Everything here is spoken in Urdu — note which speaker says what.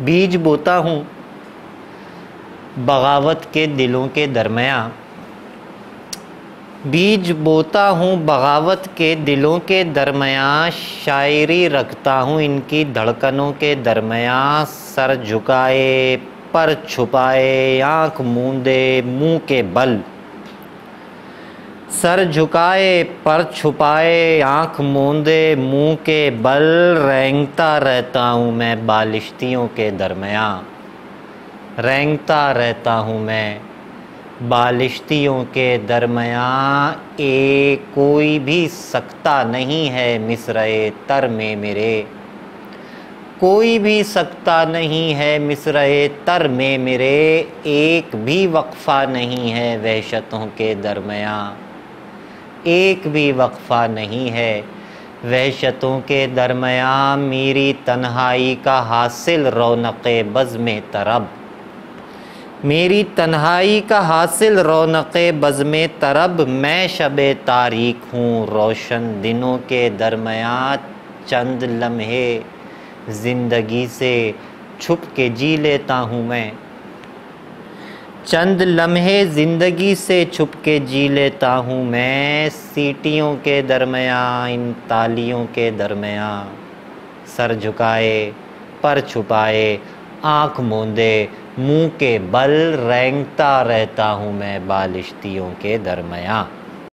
Speaker 1: بیج بوتا ہوں بغاوت کے دلوں کے درمیاں، بیج بوتا ہوں بغاوت کے دلوں کے درمیاں، شاعری رکھتا ہوں ان کی دھڑکنوں کے درمیاں، سر جھکائے پر چھپائے آنکھ موندے منہ کے بل، سر جھکائے پر چھپائے آنکھ موندے منہ کے بل، رینگتا رہتا ہوں میں بالشتیوں کے درمیاں، رینگتا رہتا ہوں میں بالشتیوں کے درمیاں، کوئی بھی سکتا نہیں ہے مصرعِ تر میں میرے، کوئی بھی سکتا نہیں ہے مصرعِ تر میں میرے، ایک بھی وقفہ نہیں ہے وحشتوں کے درمیاں، ایک بھی وقفہ نہیں ہے وحشتوں کے درمیاں، میری تنہائی کا حاصل رونق بزم طرب، میری تنہائی کا حاصل رونق بزم طرب، میں شب تاریک ہوں روشن دنوں کے درمیاں، چند لمحے زندگی سے چھپ کے جی لیتا ہوں میں، چند لمحے زندگی سے چھپ کے جی لیتا ہوں میں، سیٹیوں کے درمیاں ان تالیوں کے درمیاں، سر جھکائے پر چھپائے آنکھ موندے منہ کے بل، رینگتا رہتا ہوں میں بالشتیوں کے درمیاں۔